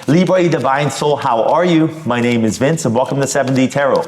Libra, divine soul, how are you? My name is Vince and welcome to 7D Tarot.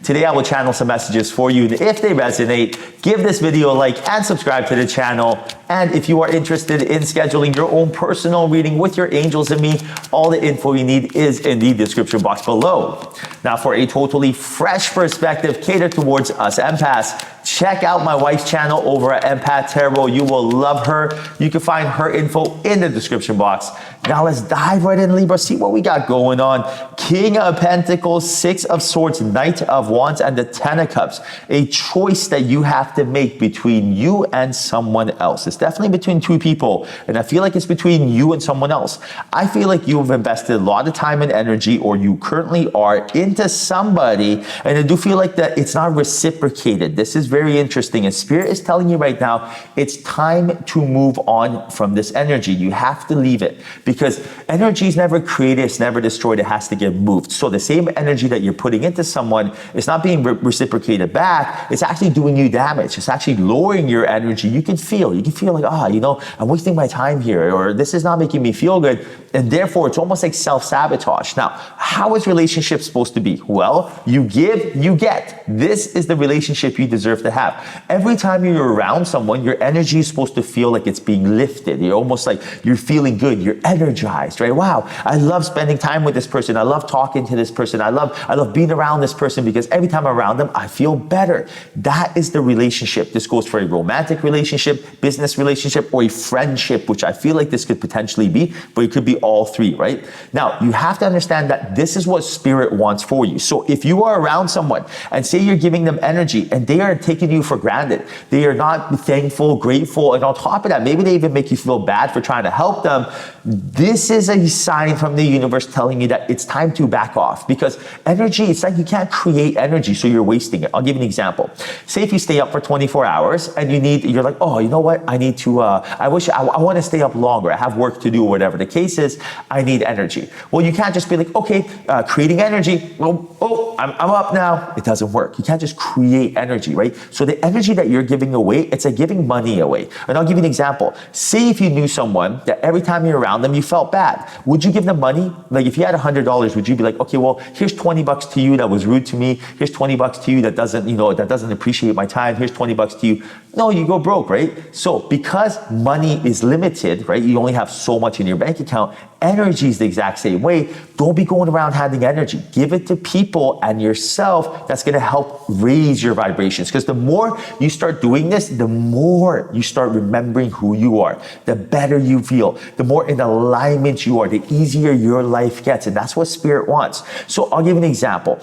Today I will channel some messages for you. If they resonate, give this video a like and subscribe to the channel. And if you are interested in scheduling your own personal reading with your angels and me, all the info you need is in the description box below. Now for a totally fresh perspective catered towards us empaths, check out my wife's channel over at Empath Tarot. You will love her. You can find her info in the description box. Now let's dive right in, Libra, see what we got going on. King of Pentacles, Six of Swords, Knight of Wands, and the Ten of Cups. A choice that you have to make between you and someone else. It's definitely between two people, and I feel like it's between you and someone else. I feel like you've invested a lot of time and energy, or you currently are, into somebody, and I do feel like that it's not reciprocated. This is very interesting, and Spirit is telling you right now, it's time to move on from this energy. You have to leave it, because energy is never created, it's never destroyed, it has to get moved. So the same energy that you're putting into someone, it's not being reciprocated back, it's actually doing you damage. It's actually lowering your energy. You can feel like, I'm wasting my time here, or this is not making me feel good. And therefore, it's almost like self-sabotage. Now, how is relationship supposed to be? Well, you give, you get. This is the relationship you deserve to have. Every time you're around someone, your energy is supposed to feel like it's being lifted. You're almost like you're feeling good. You're energized, right? Wow, I love spending time with this person. I love talking to this person. I love being around this person, because every time I'm around them, I feel better. That is the relationship. This goes for a romantic relationship, business relationship, or a friendship, which I feel like this could potentially be, but it could be all three, right? Now, you have to understand that this is what Spirit wants for you. So if you are around someone and say you're giving them energy and they are taking you for granted, they are not thankful, grateful, and on top of that, maybe they even make you feel bad for trying to help them, this is a sign from the universe telling you that it's time to back off, because energy, it's like you can't create energy, so you're wasting it. I'll give you an example. Say if you stay up for 24 hours and you're like, oh, you know what? I need to, I want to stay up longer. I have work to do, or whatever the case is. I need energy. Well, you can't just be like, okay, creating energy. Well, I'm up now. It doesn't work. You can't just create energy, right? So the energy that you're giving away, it's like giving money away. And I'll give you an example. Say if you knew someone that every time you're around them, you felt bad. Would you give them money? Like if you had $100, would you be like, okay, well, here's 20 bucks to you that was rude to me. Here's 20 bucks to you that doesn't appreciate my time. Here's 20 bucks to you. No, you go broke, right? So because money is limited, right? You only have so much in your bank account. Energy is the exact same way. Don't be going around handing energy. Give it to people and yourself. That's going to help raise your vibrations. Because the more you start doing this, the more you start remembering who you are, the better you feel, the more in alignment you are, the easier your life gets. And that's what Spirit wants. So I'll give you an example.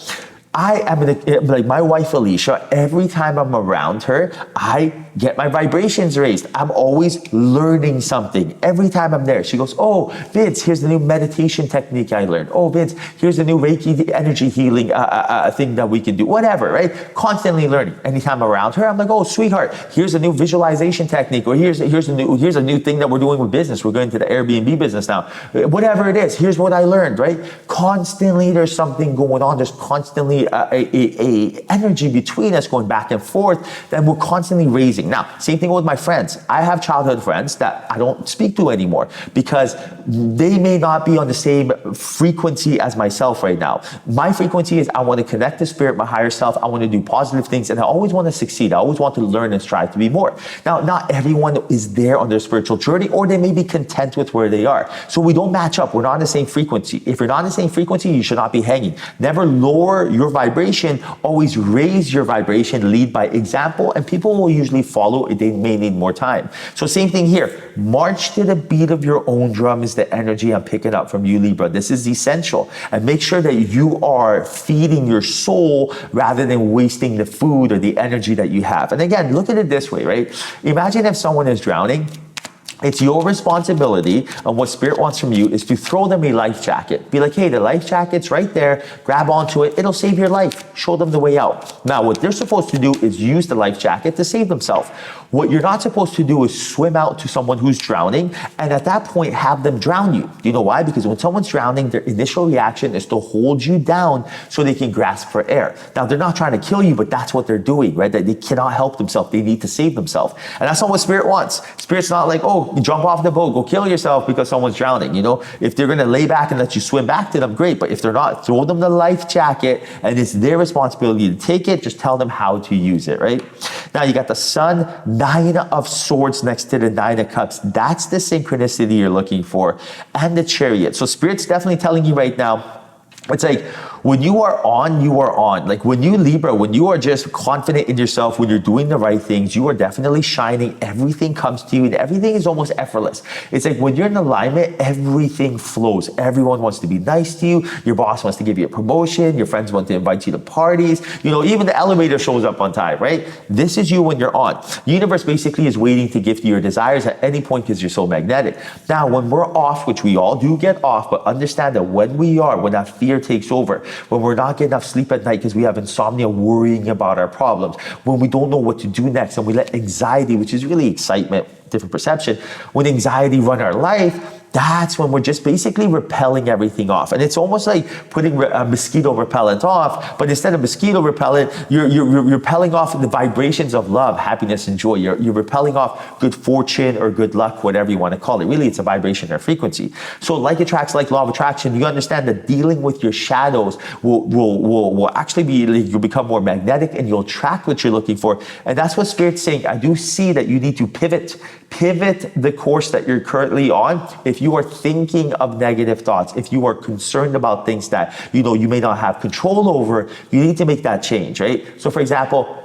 I am like my wife Alicia, every time I'm around her, I get my vibrations raised. I'm always learning something. Every time I'm there, she goes, oh, Vince, here's the new meditation technique I learned. Oh, Vince, here's the new Reiki energy healing thing that we can do. Whatever, right? Constantly learning. Anytime I'm around her, I'm like, oh, sweetheart, here's a new visualization technique, or here's a new thing that we're doing with business. We're going to the Airbnb business now. Whatever it is, here's what I learned, right? Constantly there's something going on. There's constantly a energy between us going back and forth that we're constantly raising. Now, same thing with my friends. I have childhood friends that I don't speak to anymore because they may not be on the same frequency as myself right now. My frequency is I want to connect to Spirit, my higher self. I want to do positive things, and I always want to succeed. I always want to learn and strive to be more. Now, not everyone is there on their spiritual journey, or they may be content with where they are. So we don't match up. We're not on the same frequency. If you're not on the same frequency, you should not be hanging. Never lower your vibration, always raise your vibration, lead by example, and people will usually follow. They may need more time. So same thing here. March to the beat of your own drum is the energy I'm picking up from you, Libra. This is essential. And make sure that you are feeding your soul rather than wasting the food or the energy that you have. And again, look at it this way, right? Imagine if someone is drowning. It's your responsibility, and what Spirit wants from you is to throw them a life jacket. Be like, hey, the life jacket's right there. Grab onto it. It'll save your life. Show them the way out. Now, what they're supposed to do is use the life jacket to save themselves. What you're not supposed to do is swim out to someone who's drowning and at that point have them drown you. Do you know why? Because when someone's drowning, their initial reaction is to hold you down so they can grasp for air. Now, they're not trying to kill you, but that's what they're doing, right? That they cannot help themselves. They need to save themselves. And that's not what Spirit wants. Spirit's not like, oh, go jump off the boat, go kill yourself because someone's drowning. You know, if they're going to lay back and let you swim back to them, great. But if they're not, throw them the life jacket, and it's their responsibility to take it. Just tell them how to use it, right? Now you got the Sun, 9 of Swords next to the 9 of Cups. That's the synchronicity you're looking for. And the Chariot. So Spirit's definitely telling you right now, it's like when you are on, you are on. Like when you Libra, when you are just confident in yourself, when you're doing the right things, you are definitely shining. Everything comes to you and everything is almost effortless. It's like when you're in alignment, everything flows. Everyone wants to be nice to you. Your boss wants to give you a promotion. Your friends want to invite you to parties. You know, even the elevator shows up on time, right? This is you when you're on. The universe basically is waiting to gift you your desires at any point because you're so magnetic. Now, when we're off, which we all do get off, but understand that when that fear takes over, when we're not getting enough sleep at night because we have insomnia, worrying about our problems, when we don't know what to do next, and we let anxiety, which is really excitement, different perception, when anxiety run our life, that's when we're just basically repelling everything off. And it's almost like putting a mosquito repellent off, but instead of mosquito repellent, you're repelling off the vibrations of love, happiness, and joy. You're repelling off good fortune or good luck, whatever you want to call it. Really, it's a vibration or frequency. So like attracts like, law of attraction. You understand that dealing with your shadows will actually be, you'll become more magnetic and you'll attract what you're looking for. And that's what Spirit's saying. I do see that you need to pivot the course that you're currently on. If you are thinking of negative thoughts, if you are concerned about things that, you know, you may not have control over, you need to make that change, right? So for example,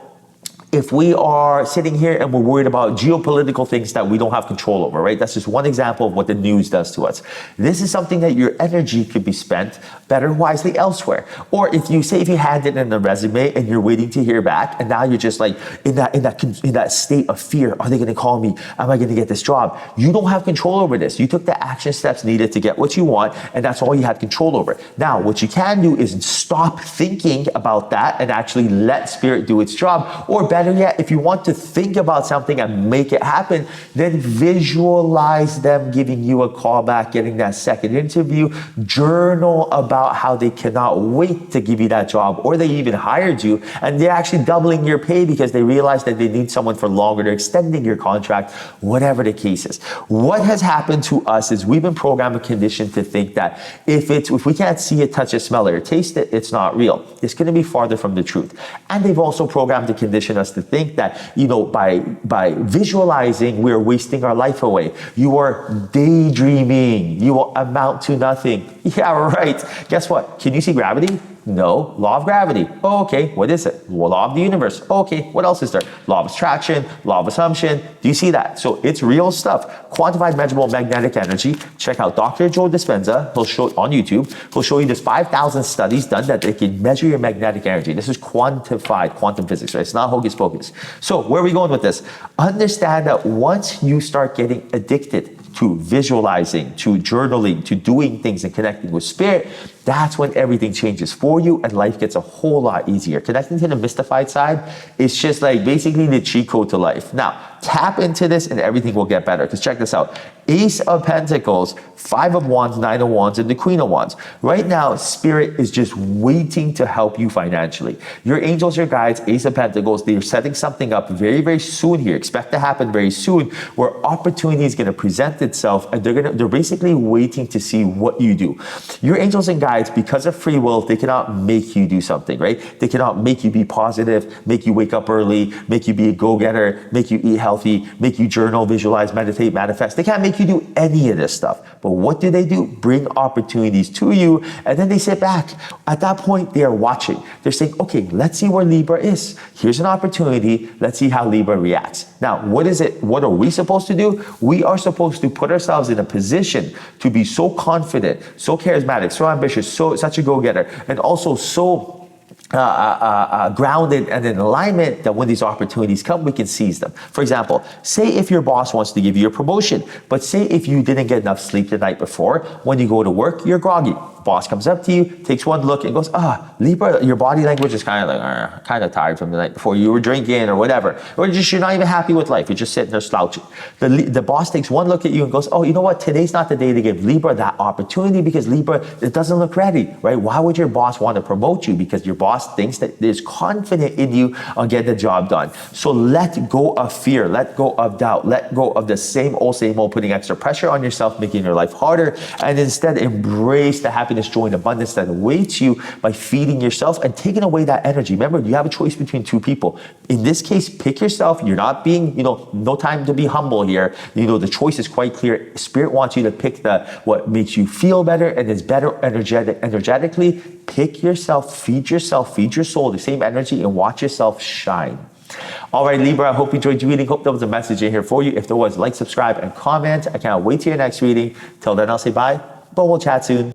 if we are sitting here and we're worried about geopolitical things that we don't have control over, right? That's just one example of what the news does to us. This is something that your energy could be spent better wisely elsewhere. Or if you hand it in a resume and you're waiting to hear back, and now you're just like in that state of fear. Are they going to call me? Am I going to get this job? You don't have control over this. You took the action steps needed to get what you want, and that's all you had control over. Now, what you can do is stop thinking about that and actually let Spirit do its job. Or better yet, if you want to think about something and make it happen, then visualize them giving you a call back, getting that second interview. Journal about how they cannot wait to give you that job, or they even hired you and they're actually doubling your pay because they realize that they need someone for longer. They're extending your contract, whatever the case is. What has happened to us is we've been programmed and conditioned to think that if we can't see it, touch it, smell it, or taste it, it's not real. It's going to be farther from the truth. And they've also programmed to condition us to think that, you know, by visualizing, we're wasting our life away. You are daydreaming. You will amount to nothing. Yeah, right. Guess what? Can you see gravity? No. Law of gravity. Oh, okay. What is it? Well, law of the universe. Okay. What else is there? Law of attraction, law of assumption. Do you see that? So it's real stuff. Quantified measurable magnetic energy. Check out Dr. Joe Dispenza. He'll show it on YouTube. He'll show you there's 5,000 studies done that they can measure your magnetic energy. This is quantified quantum physics, right? It's not hocus pocus. So where are we going with this? Understand that once you start getting addicted to visualizing, to journaling, to doing things and connecting with Spirit, that's when everything changes for you and life gets a whole lot easier. Connecting to the mystified side is just like basically the cheat code to life. Now, tap into this and everything will get better. Because check this out. Ace of Pentacles, 5 of Wands, 9 of Wands, and the Queen of Wands. Right now, Spirit is just waiting to help you financially. Your angels, your guides, Ace of Pentacles, they're setting something up very, very soon here. Expect to happen very soon, where opportunity is going to present itself, and they're basically waiting to see what you do. Your angels and guides, because of free will, they cannot make you do something, right? They cannot make you be positive, make you wake up early, make you be a go-getter, make you eat healthy, make you journal, visualize, meditate, manifest. They can't make you do any of this stuff. But what do? Bring opportunities to you, and then they sit back. At that point, they are watching. They're saying, okay, let's see where Libra is. Here's an opportunity. Let's see how Libra reacts. Now, what is it? What are we supposed to do? We are supposed to put ourselves in a position to be so confident, so charismatic, so ambitious, such a go-getter, and also so grounded and in alignment that when these opportunities come, we can seize them. For example, say if your boss wants to give you a promotion, but say if you didn't get enough sleep the night before, when you go to work, you're groggy. Boss comes up to you, takes one look and goes, Libra, your body language is kind of like, kind of tired from the night before. You were drinking or whatever. Or just you're not even happy with life. You're just sitting there slouching. The boss takes one look at you and goes, oh, you know what? Today's not the day to give Libra that opportunity because Libra, it doesn't look ready, right? Why would your boss want to promote you? Because your boss thinks that is confident in you on getting the job done. So let go of fear. Let go of doubt. Let go of the same old, putting extra pressure on yourself, making your life harder, and instead embrace the happiness, joy, and abundance that awaits you by feeding yourself and taking away that energy. Remember, you have a choice between two people. In this case, pick yourself. You're not being, no time to be humble here. The choice is quite clear. Spirit wants you to pick what makes you feel better and is better energetically. Pick yourself, feed your soul the same energy, and watch yourself shine. All right, Libra, I hope you enjoyed your reading. Hope there was a message in here for you. If there was, like, subscribe, and comment. I cannot wait till your next reading. Till then, I'll say bye, but we'll chat soon.